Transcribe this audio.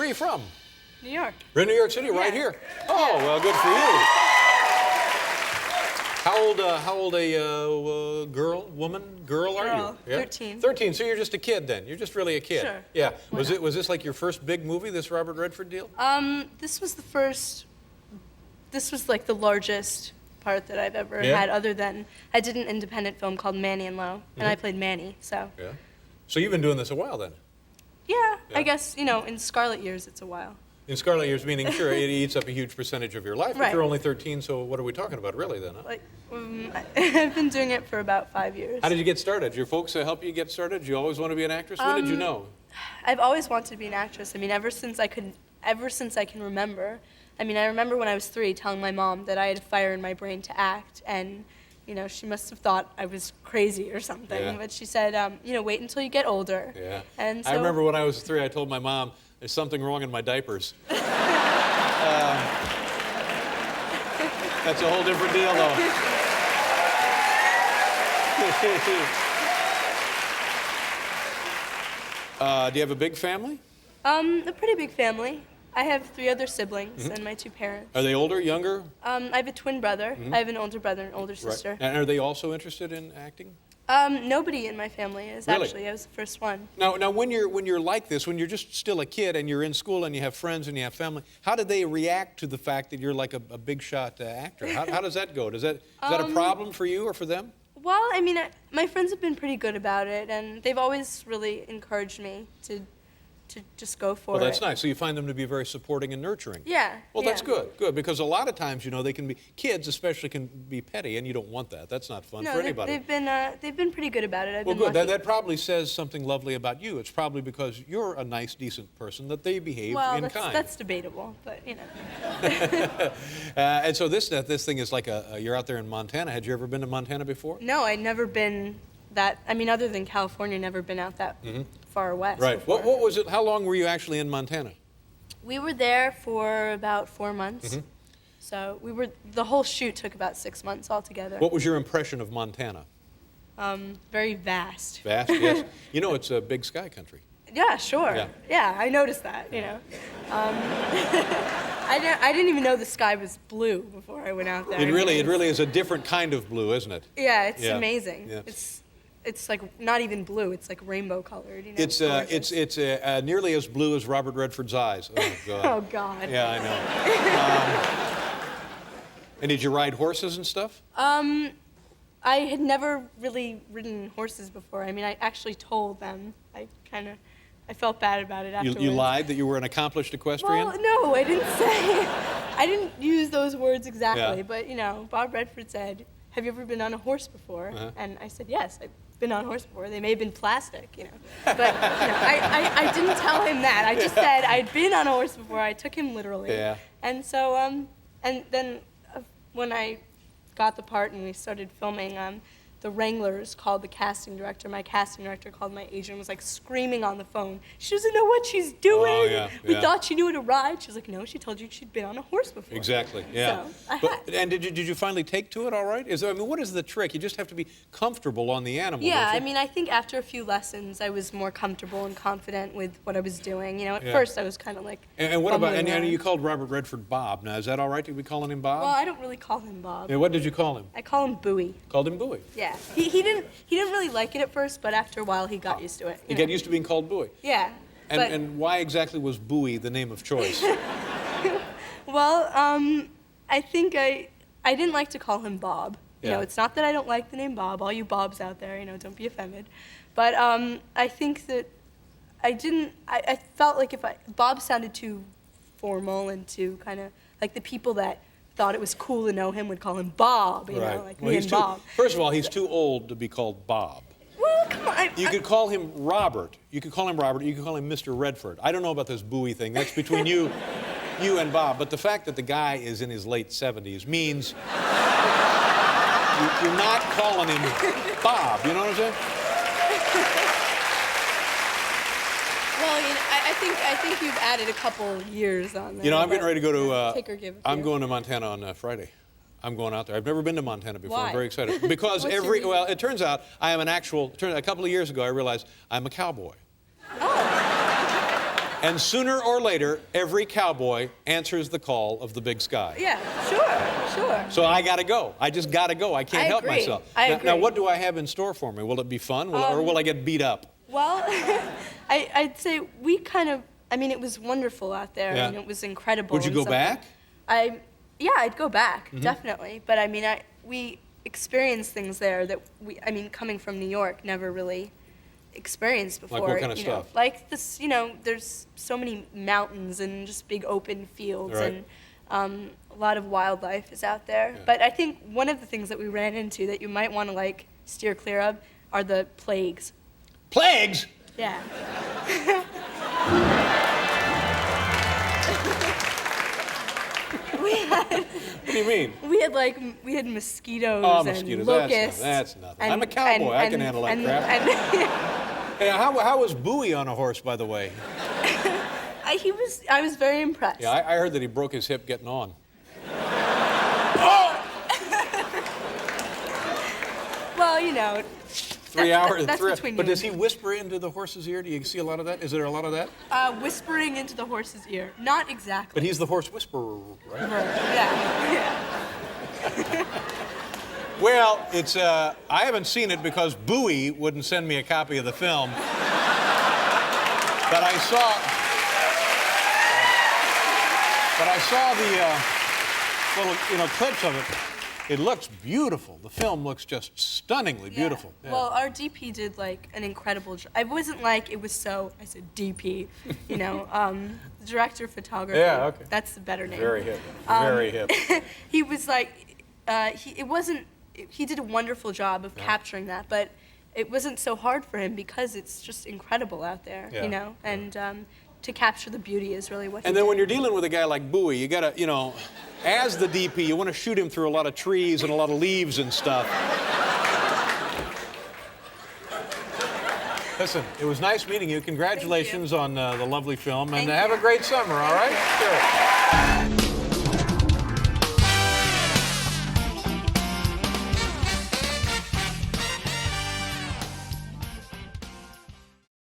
are you from? New York. We're in New York City, right here. Oh, well, good for you. How old a girl are you? Yeah? 13. 13, so you're just a kid then. You're just really a kid. Sure. Yeah. Was this like your first big movie, this Robert Redford deal? This was the first, this was like the largest part that I've ever had, other than, I did an independent film called Manny and Low, and I played Manny, so. Yeah. So you've been doing this a while then? Yeah, I guess, you know, in Scarlett years, it's a while. In Scarlett years, meaning, sure, it eats up a huge percentage of your life, but Right. you're only 13, so what are we talking about really then, huh? Like, I've been doing it for about 5 years. How did you get started? Did your folks help you get started? Did you always want to be an actress? When did you know? I've always wanted to be an actress. I mean, ever since I can remember. I mean, I remember when I was 3 telling my mom that I had fire in my brain to act, and, you know, she must have thought I was crazy or something. Yeah. But she said, you know, wait until you get older. Yeah. And so, I remember when I was 3, I told my mom, there's something wrong in my diapers. That's a whole different deal, though. Do you have a big family? A pretty big family. I have 3 other siblings and my 2 parents. Are they older, younger? I have a twin brother. I have an older brother and an older sister. Right. And are they also interested in acting? Nobody in my family is, Really? actually. I was the first one. Now, when you're like this, when you're just still a kid and you're in school and you have friends and you have family, how do they react to the fact that you're like a big shot actor? How does that go? Is that a problem for you or for them? Well, I mean, my friends have been pretty good about it, and they've always really encouraged me to just go for it. Well, that's nice. So you find them to be very supporting and nurturing. Yeah. Well, yeah. that's good, because a lot of times, you know, they can be, kids especially can be petty, and you don't want that. That's not fun for anybody. They've been pretty good about it. I've been good. lucky. That probably says something lovely about you. It's probably because you're a nice, decent person that they behave in kind. That's debatable, but, you know. And so this thing is like you're out there in Montana. Had you ever been to Montana before? No, I'd never been that, I mean, other than California, never been out that far west. Right. Before. What was it? How long were you actually in Montana? We were there for about 4 months. So the whole shoot took about 6 months altogether. What was your impression of Montana? Very vast. Vast, yes. You know, it's a big sky country. Yeah, sure. Yeah, I noticed that, you know. I didn't even know the sky was blue before I went out there. It really is a different kind of blue, isn't it? Yeah, it's amazing. Yeah. It's like not even blue. It's like rainbow colored. You know, it's nearly as blue as Robert Redford's eyes. Oh God. Oh God. Yeah, I know. And did you ride horses and stuff? I had never really ridden horses before. I mean, I actually told them. I felt bad about it afterwards. You lied that you were an accomplished equestrian? Well, no, I didn't say. I didn't use those words exactly. Yeah. But, you know, Bob Redford said, have you ever been on a horse before? And I said, yes, I've been on a horse before. They may have been plastic, you know. But, you know, I didn't tell him that. I just said I'd been on a horse before. I took him literally. Yeah. And so, and then when I got the part and we started filming, the Wranglers called the casting director. My casting director called my agent, was like screaming on the phone. She doesn't know what she's doing. Oh, yeah, We yeah. thought she knew how to ride. She was like, no, she told you she'd been on a horse before. Exactly. Yeah. So, And did you finally take to it all right? What is the trick? You just have to be comfortable on the animal. yeah, don't you? I mean, I think after a few lessons, I was more comfortable and confident with what I was doing. You know, at Yeah. first I was kind of like. And what about? bumbling And around. you called Robert Redford Bob. Now, is that all right to be calling him Bob? Well, I don't really call him Bob. Yeah, what did you call him? I call him Bowie. Called him Bowie. Yeah, he didn't really like it at first, but after a while he got used to it. You get used to being called Bowie. Yeah. And why exactly was Bowie the name of choice? Well, I think I didn't like to call him Bob. You know, Yeah. it's not that I don't like the name Bob. All you Bobs out there, you know, don't be offended. But I think that I felt like Bob sounded too formal and too kind of like the people that thought it was cool to know him would call him Bob, you know, like me and Bob. First of all, he's too old to be called Bob. Well, come on. You could call him Robert. You could call him Robert. You could call him Mr. Redford. I don't know about this Bowie thing. That's between you and Bob. But the fact that the guy is in his late 70s means you're not calling him Bob. You know what I'm saying? Well, you know, I think you've added a couple years on there. You know, I'm getting ready to go to. Take or give. I'm going to Montana on Friday. I'm going out there. I've never been to Montana before. Why? I'm very excited because What's your reason? well, it turns out I am an actual. A couple of years ago, I realized I'm a cowboy. Oh. And sooner or later, every cowboy answers the call of the big sky. Yeah, sure. So I gotta go. I just gotta go. I can't help agree. myself. I Now, agree. now, what do I have in store for me? Will it be fun, or will I get beat up? Well, I'd say we kind of, I mean, it was wonderful out there, Yeah. and it was incredible. Would you and go something- back? Yeah, I'd go back, definitely. But I mean, we experienced things there that coming from New York, never really experienced before. Like what kind of you know. stuff? Like this, there's so many mountains and just big open fields, Right. and a lot of wildlife is out there. Yeah. But I think one of the things that we ran into that you might want to steer clear of are the plagues. Plagues? Yeah. What do you mean? We had mosquitoes, Oh, and mosquitoes. locusts. That's nothing. and- I'm a cowboy. I can and- handle that and- crap. and- Hey, how was Bowie on a horse, by the way? I was very impressed. Yeah, I heard that he broke his hip getting on. Well, 3 hours. that's between But you does he whisper into the horse's ear? Do you see a lot of that? Is there a lot of that? whispering into the horse's ear. Not exactly. But he's the horse whisperer, right? Yeah. Well, it's I haven't seen it because Bowie wouldn't send me a copy of the film. But I saw the little clips of it. It looks beautiful. The film looks just stunningly beautiful. Yeah. Yeah. Well, our DP did an incredible job. I wasn't it was so. I said DP. Director of photography. Yeah, okay. That's the better name. Very hip. Very hip. He was he did a wonderful job of capturing that, but it wasn't so hard for him because it's just incredible out there, Yeah. and to capture the beauty is really what he And then did. when you're dealing with a guy like Bowie, you gotta, as the DP, you want to shoot him through a lot of trees and a lot of leaves and stuff. Listen, it was nice meeting you. Congratulations on the lovely film, and Thank have you. a great summer, all right? Sure.